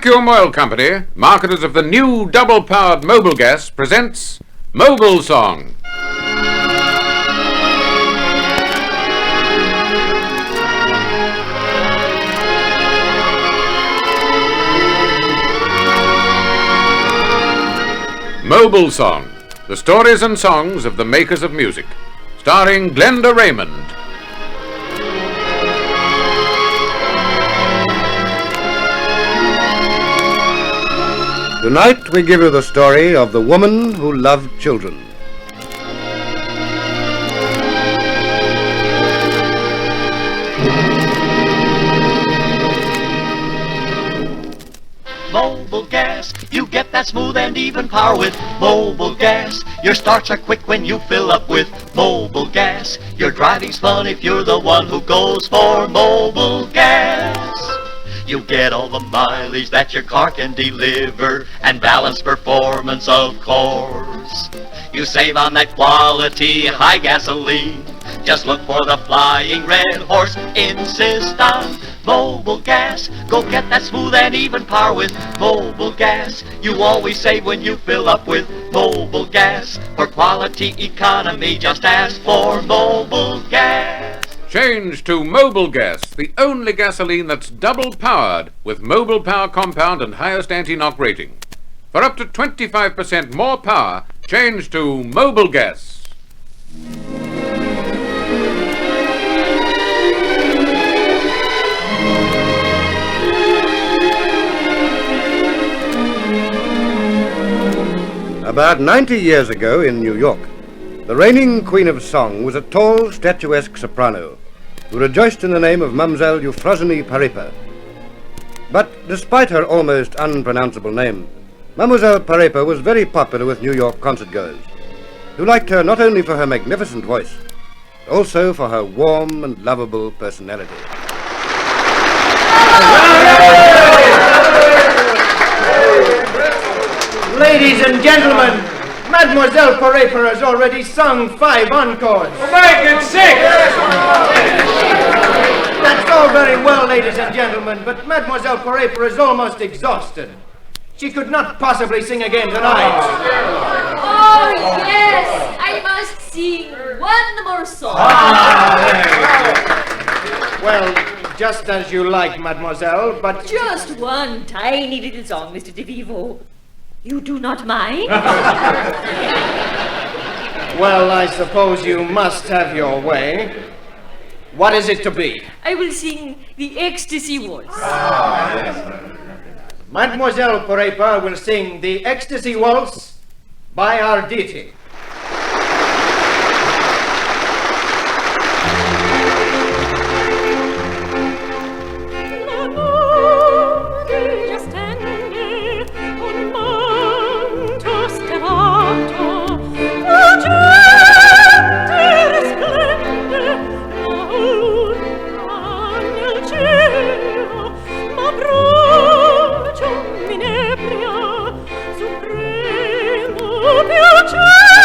Vacuum Oil Company, marketers of the new double-powered Mobil gas, presents Mobil Song. Mobil Song, the stories and songs of the makers of music, starring Glenda Raymond. Tonight we give you the story of the woman who loved children. Mobil gas, you get that smooth and even power with Mobil gas. Your starts are quick when you fill up with Mobil gas. Your driving's fun if you're the one who goes for Mobil gas. You get all the mileage that your car can deliver, and balanced performance, of course. You save on that quality high gasoline. Just look for the flying red horse. Insist on Mobil gas. Go get that smooth and even power with Mobil gas. You always save when you fill up with Mobil gas. For quality economy, just ask for Mobil gas. Change to Mobil gas, the only gasoline that's double-powered with Mobil Power Compound and highest anti-knock rating. For up to 25% more power, change to Mobil gas. About 90 years ago in New York, the reigning Queen of Song was a tall, statuesque soprano who rejoiced in the name of Mademoiselle Euphrosyne Parepa. But despite her almost unpronounceable name, Mademoiselle Parepa was very popular with New York concertgoers, who liked her not only for her magnificent voice, but also for her warm and lovable personality. Ladies and gentlemen, Mademoiselle Parepa has already sung 5 encores. Make it 6! That's all very well, ladies and gentlemen, but Mademoiselle Parepa is almost exhausted. She could not possibly sing again tonight. Oh, yes! I must sing one more song. Well, just as you like, Mademoiselle, but... Just one tiny little song, Mr. DeVivo. You do not mind? Well, I suppose you must have your way. What is it to be? I will sing the Ecstasy Waltz. Mademoiselle Parepa will sing the Ecstasy Waltz by our deity. Piacere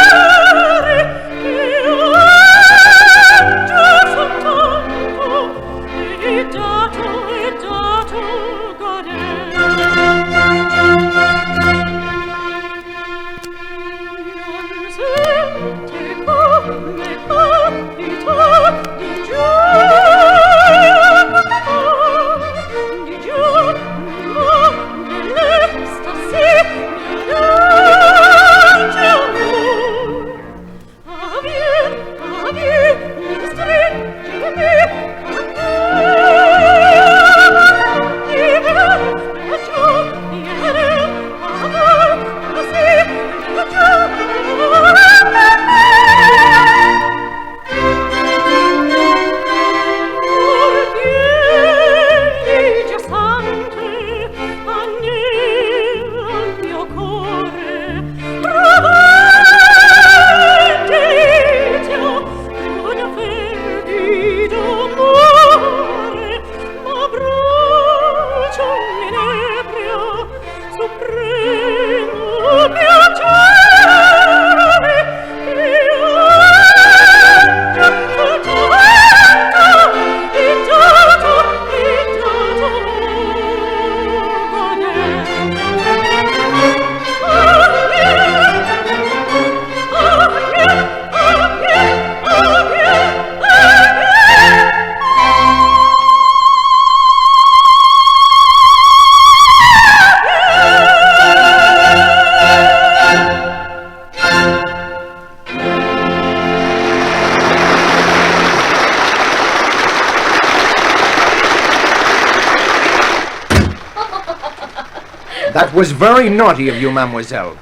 was very naughty of you, mademoiselle.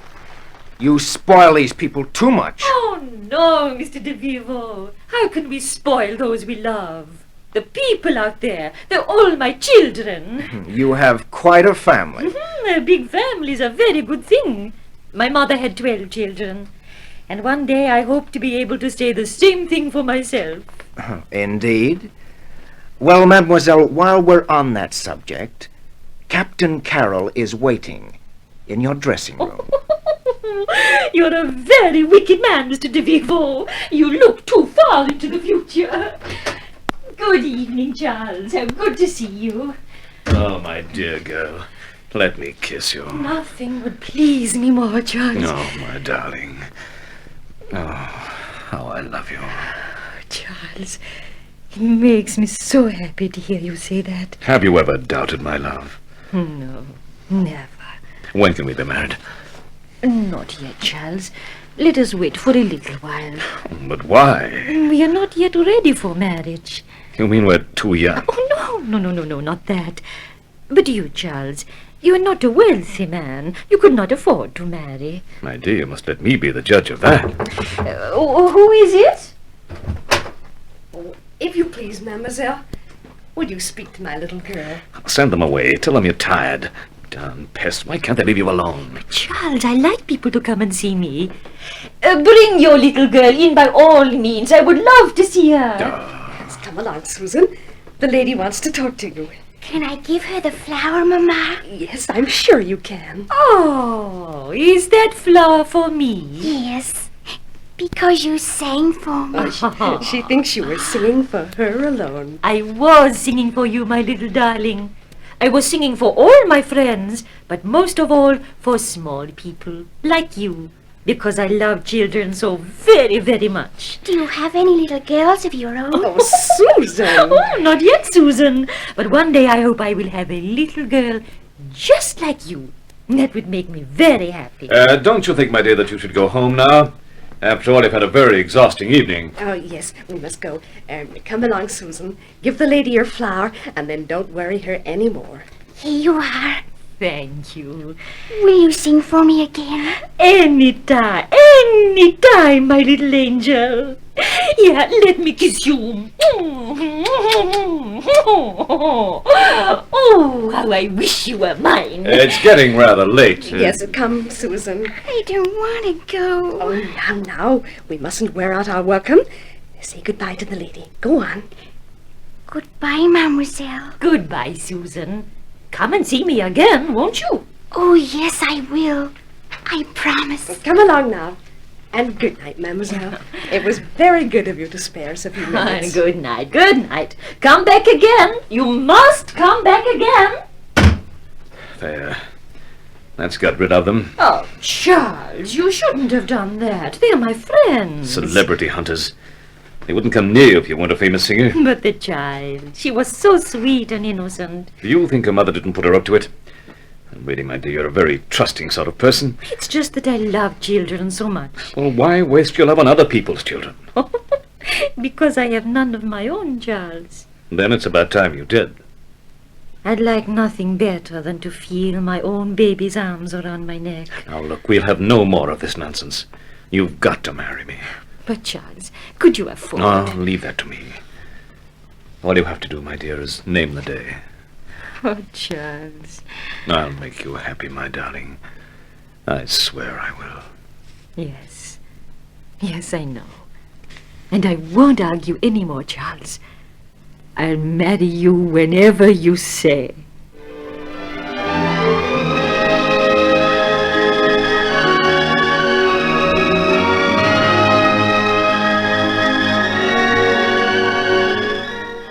You spoil these people too much. Oh, no, Mr. De Vivo. How can we spoil those we love? The people out there, they're all my children. You have quite a family. A big family is a very good thing. My mother had 12 children. And one day I hope to be able to say the same thing for myself. Indeed. Well, mademoiselle, while we're on that subject, Captain Carroll is waiting in your dressing room. You're a very wicked man, Mr. De Vivo. You look too far into the future. Good evening, Charles. How good to see you. Oh, my dear girl, let me kiss you. Nothing would please me more, Charles. Oh, my darling. Oh, how I love you. Charles, it makes me so happy to hear you say that. Have you ever doubted my love? No, never. When can we be married? Not yet, Charles. Let us wait for a little while. But why? We are not yet ready for marriage. You mean we're too young? Oh, no, not that. But you, Charles, you are not a wealthy man. You could not afford to marry. My dear, you must let me be the judge of that. Who is it? If you please, mademoiselle, would you speak to my little girl? Send them away. Tell them you're tired. Darn pests, why can't they leave you alone? Charles, I like people to come and see me. Bring your little girl in by all means. I would love to see her. Yes, come along, Susan. The lady wants to talk to you. Can I give her the flower, Mama? Yes, I'm sure you can. Oh, is that flower for me? Yes, because you sang for me. She thinks you were singing for her alone. I was singing for you, my little darling. I was singing for all my friends, but most of all for small people like you, because I love children so very, very much. Do you have any little girls of your own? Oh, Susan! Oh, not yet, Susan. But one day I hope I will have a little girl just like you. That would make me very happy. Don't you think, my dear, that you should go home now? After all, you've had a very exhausting evening. Oh, yes, we must go. Come along, Susan. Give the lady your flower, and then don't worry her any more. Here you are. Thank you. Will you sing for me again? Anytime, my little angel. Yeah, let me kiss you. Oh, how I wish you were mine. It's getting rather late. Yes, come, Susan. I don't want to go. Oh, now. We mustn't wear out our welcome. Say goodbye to the lady. Go on. Goodbye, mademoiselle. Goodbye, Susan. Come and see me again, won't you? Oh, yes, I will. I promise. Come along now. And good night, mademoiselle. It was very good of you to spare us a few minutes. Good night, good night. Come back again. You must come back again. There. That's got rid of them. Oh, Charles, you shouldn't have done that. They're my friends. Celebrity hunters. They wouldn't come near you if you weren't a famous singer. But the child, she was so sweet and innocent. Do you think her mother didn't put her up to it? And really, my dear, you're a very trusting sort of person. It's just that I love children so much. Well, why waste your love on other people's children? Because I have none of my own, Charles. Then it's about time you did. I'd like nothing better than to feel my own baby's arms around my neck. Now, look, we'll have no more of this nonsense. You've got to marry me. But, Charles, could you afford Oh, leave that to me. All you have to do, my dear, is name the day. Oh, Charles. I'll make you happy, my darling. I swear I will. Yes. Yes, I know. And I won't argue any more, Charles. I'll marry you whenever you say.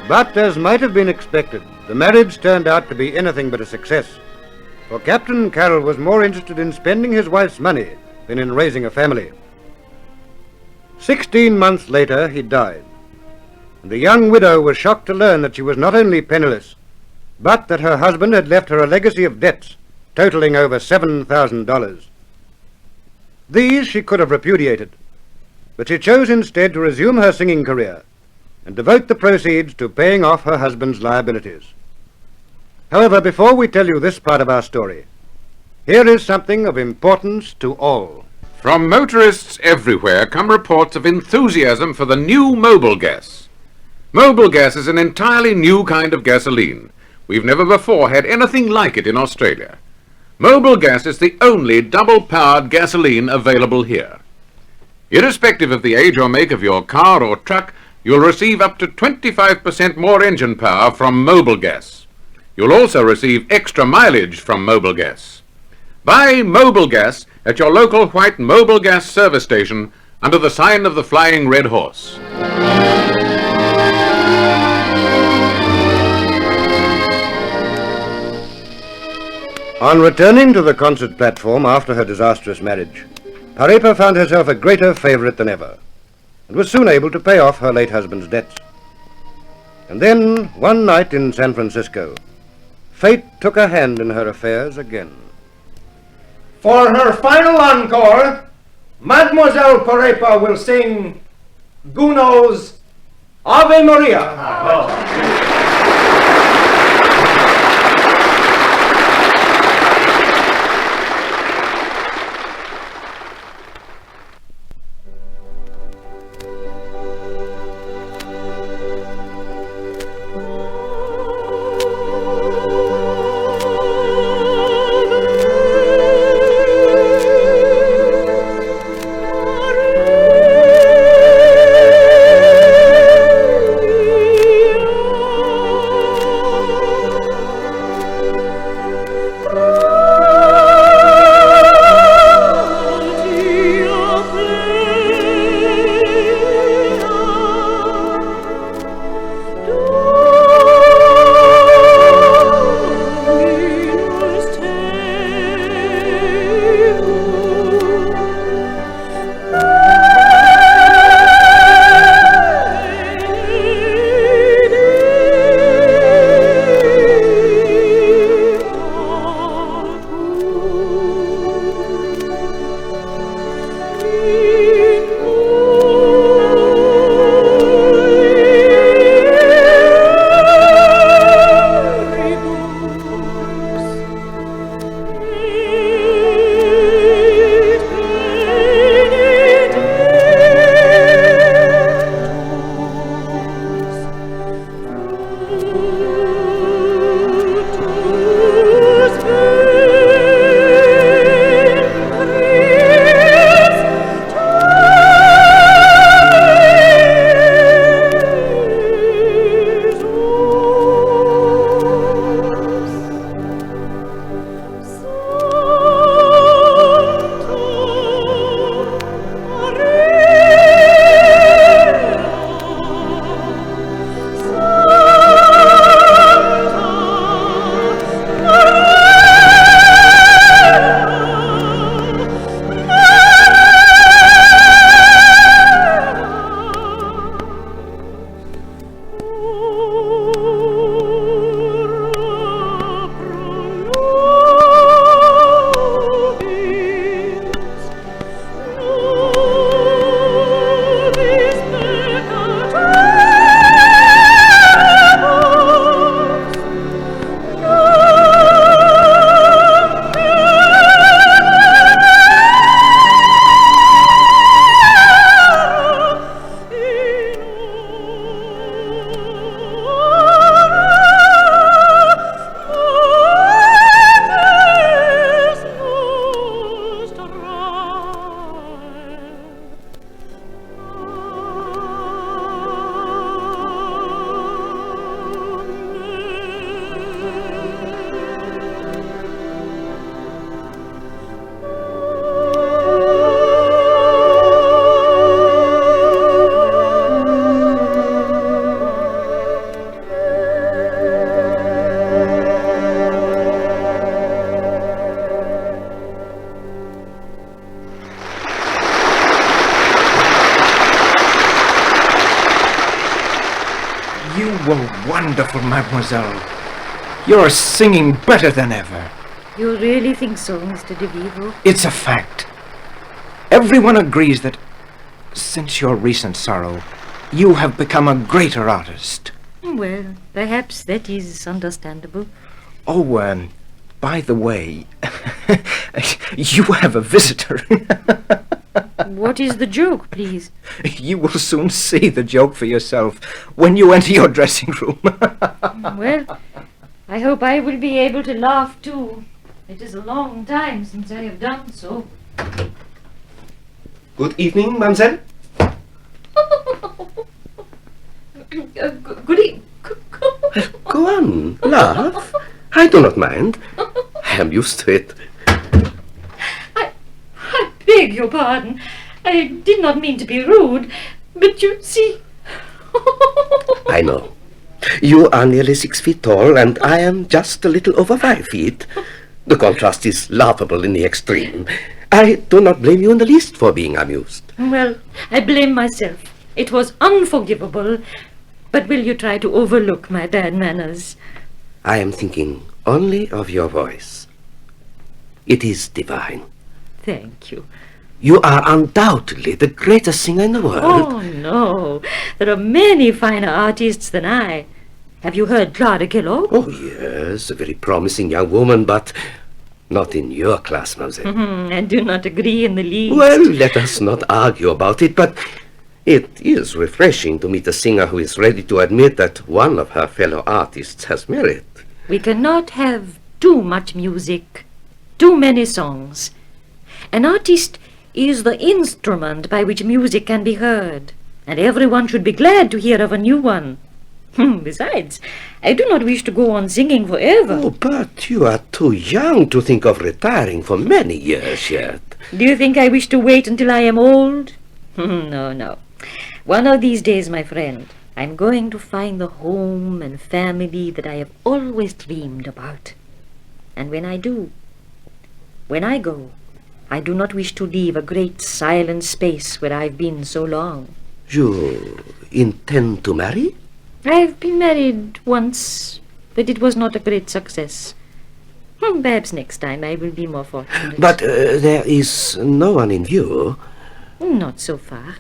But, as might have been expected, the marriage turned out to be anything but a success. For Captain Carroll was more interested in spending his wife's money than in raising a family. 16 months later, he died. And the young widow was shocked to learn that she was not only penniless, but that her husband had left her a legacy of debts totaling over $7,000. These she could have repudiated, but she chose instead to resume her singing career and devote the proceeds to paying off her husband's liabilities. However, before we tell you this part of our story, Here is something of importance to all. From motorists everywhere come reports of enthusiasm for the new Mobil gas. Mobil gas is an entirely new kind of gasoline. We've never before had anything like it in Australia. Mobil gas is the only double-powered gasoline available here. Irrespective of the age or make of your car or truck, you'll receive up to 25% more engine power from Mobil gas. You'll also receive extra mileage from Mobil gas. Buy Mobil gas at your local white Mobil gas service station under the sign of the Flying Red Horse. On returning to the concert platform after her disastrous marriage, Parepa found herself a greater favorite than ever, and was soon able to pay off her late husband's debts. And then, one night in San Francisco, fate took a hand in her affairs again. For her final encore, Mademoiselle Parepa will sing Gounod's Ave Maria. You were wonderful, mademoiselle. You're singing better than ever. You really think so, Mr. DeVivo? It's a fact. Everyone agrees that since your recent sorrow, you have become a greater artist. Well, perhaps that is understandable. Oh, by the way, You have a visitor. What is the joke, please? You will soon see the joke for yourself when you enter your dressing room. Well, I hope I will be able to laugh too. It is a long time since I have done so. Good evening, mademoiselle. Good evening. Go on, laugh. I do not mind. I am used to it. I beg your pardon. I did not mean to be rude, but you see... I know. You are nearly 6 feet tall, and I am just a little over 5 feet. The contrast is laughable in the extreme. I do not blame you in the least for being amused. Well, I blame myself. It was unforgivable. But will you try to overlook my bad manners? I am thinking only of your voice. It is divine. Thank you. You are undoubtedly the greatest singer in the world. Oh, no. There are many finer artists than I. Have you heard Clara Kellogg? Oh, yes, a very promising young woman, but not in your class, mademoiselle. I do not agree in the least. Well, let us not argue about it, but it is refreshing to meet a singer who is ready to admit that one of her fellow artists has merit. We cannot have too much music, too many songs. An artist is the instrument by which music can be heard, and everyone should be glad to hear of a new one. Besides, I do not wish to go on singing forever. Oh, but you are too young to think of retiring for many years yet. Do you think I wish to wait until I am old? No, no. One of these days, my friend, I'm going to find the home and family that I have always dreamed about. And when I do, when I go, I do not wish to leave a great silent space where I've been so long. You intend to marry? I've been married once, but it was not a great success. Perhaps next time I will be more fortunate. But there is no one in view. Not so far.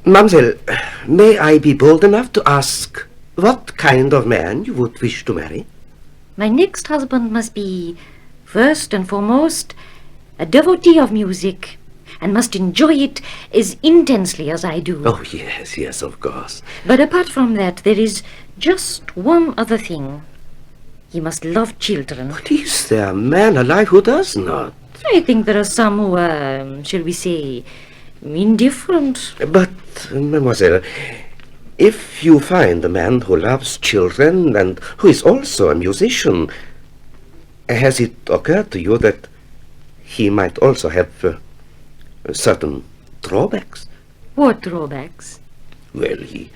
Mademoiselle, may I be bold enough to ask what kind of man you would wish to marry? My next husband must be, first and foremost, a devotee of music, and must enjoy it as intensely as I do. Oh, yes, of course. But apart from that, there is just one other thing. He must love children. But is there a man alive who does not? I think there are some who are, shall we say, indifferent. But, mademoiselle, if you find a man who loves children and who is also a musician, has it occurred to you that he might also have certain drawbacks? What drawbacks? Well, he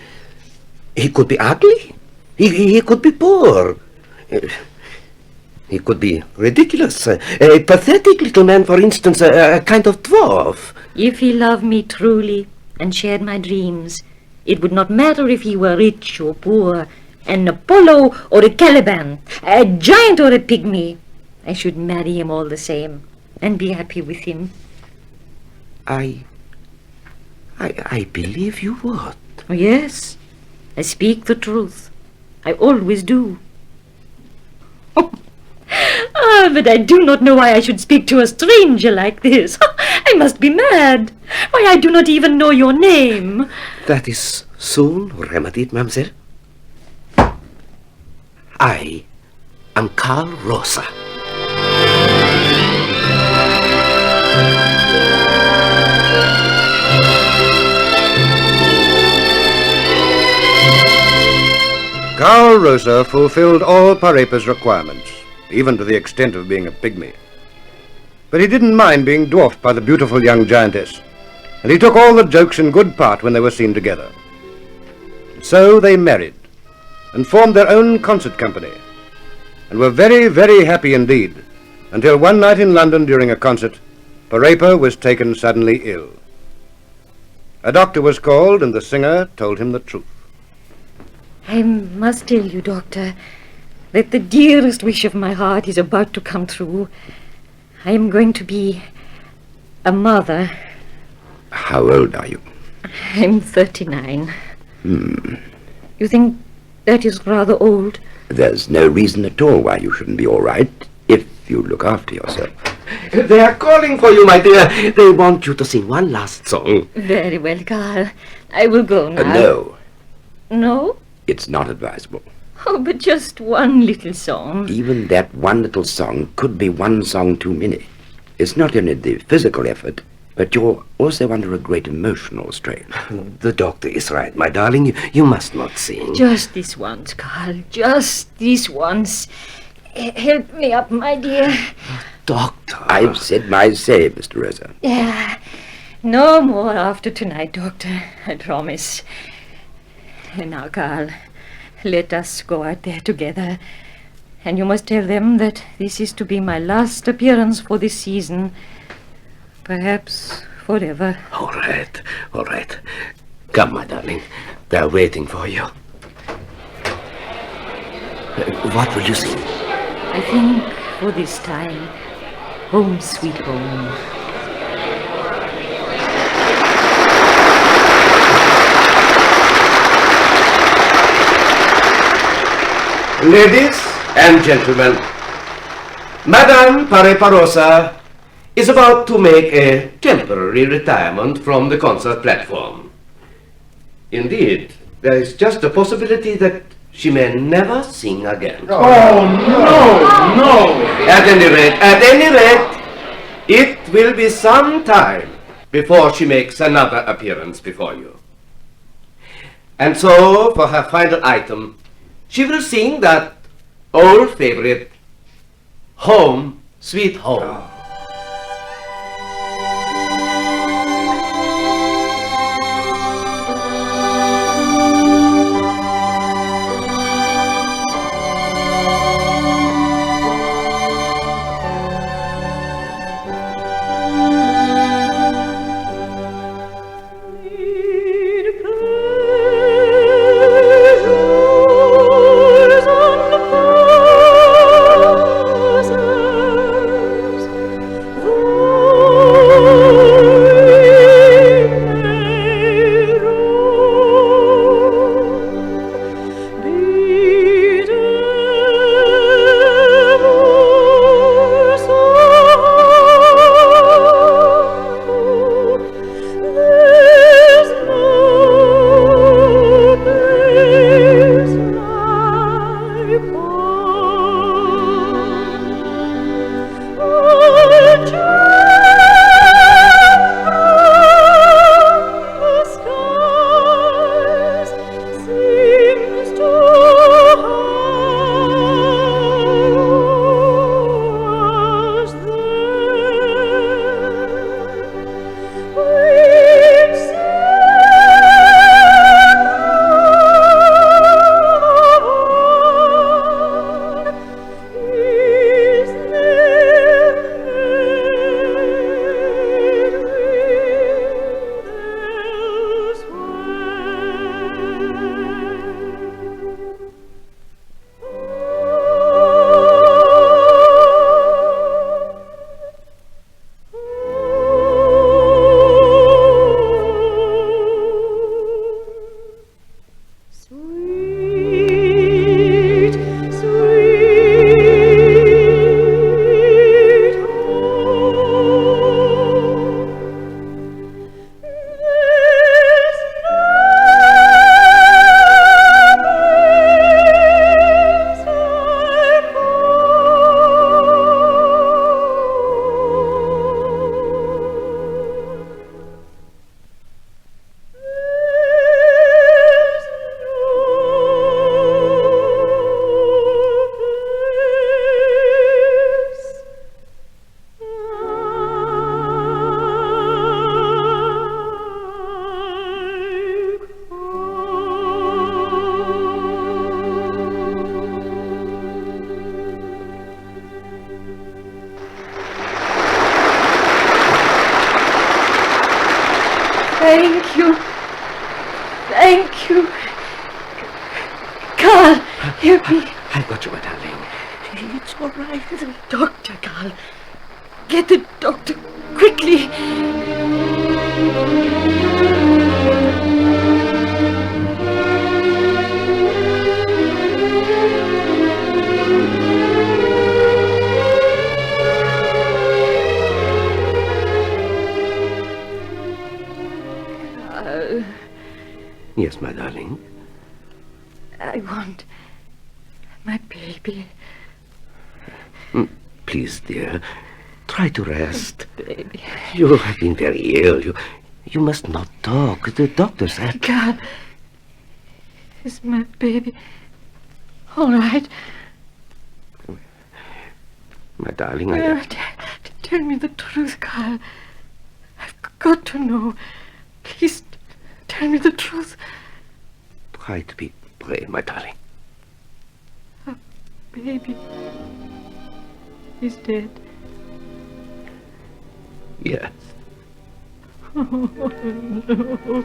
could be ugly. He could be poor. He could be ridiculous. A pathetic little man, for instance, a kind of dwarf. If he loved me truly and shared my dreams, it would not matter if he were rich or poor, an Apollo or a Caliban, a giant or a pygmy. I should marry him all the same and be happy with him. I believe you would. Oh, yes, I speak the truth. I always do. But I do not know why I should speak to a stranger like this. I must be mad. Why, I do not even know your name. That is soon remedied, mademoiselle. I am Carl Rosa. Carl Rosa fulfilled all Parepa's requirements, even to the extent of being a pygmy. But he didn't mind being dwarfed by the beautiful young giantess, and he took all the jokes in good part when they were seen together. So they married, and formed their own concert company, and were very, very happy indeed, until one night in London during a concert, Parepa was taken suddenly ill. A doctor was called, and the singer told him the truth. I must tell you, Doctor, that the dearest wish of my heart is about to come true. I am going to be a mother. How old are you? I'm 39. You think that is rather old? There's no reason at all why you shouldn't be all right, if you look after yourself. They are calling for you, my dear. They want you to sing one last song. Very well, Carl. I will go now. No, No? it's not advisable. Oh, but just one little song. Even that one little song could be one song too many. It's not only the physical effort, but you're also under a great emotional strain. The doctor is right, my darling. You must not sing. Just this once, Carl. Just this once. Help me up, my dear. Doctor. I've said my say, Mr. Rosa. Yeah. No more after tonight, Doctor. I promise. And now, Carl, let us go out there together. And you must tell them that this is to be my last appearance for this season. Perhaps forever. All right, all right. Come, my darling. They're waiting for you. What will you sing? I think for this time, Home Sweet Home. Ladies and gentlemen, Madame Pareparosa is about to make a temporary retirement from the concert platform. Indeed, there is just a possibility that she may never sing again. Oh, no! At any rate, it will be some time before she makes another appearance before you. And so, for her final item, she will sing that old favorite, Home, Sweet Home. Thank you. Thank you. Carl, help me. I've got you, my darling. It's all right. The doctor, Carl. Get the doctor quickly. Carl, Yes, my darling. I want my baby. Please, dear, try to rest. Baby. You have been very ill. You must not talk. The doctor said... Carl, is my baby all right? My darling, Tell me the truth, Carl. I've got to know. Please, tell me the truth. Try to be brave, my darling. Baby is dead. Yes. Oh, no.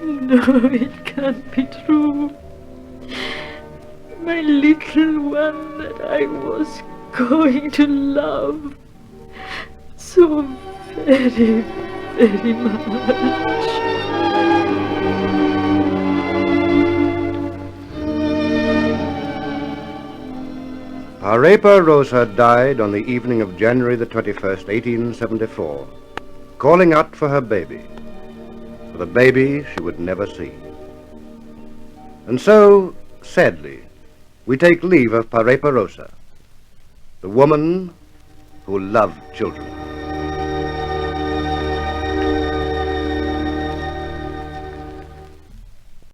No, it can't be true. My little one that I was going to love so very, very much. Parepa Rosa died on the evening of January the 21st, 1874, calling out for her baby, for the baby she would never see. And so, sadly, we take leave of Parepa Rosa, the woman who loved children.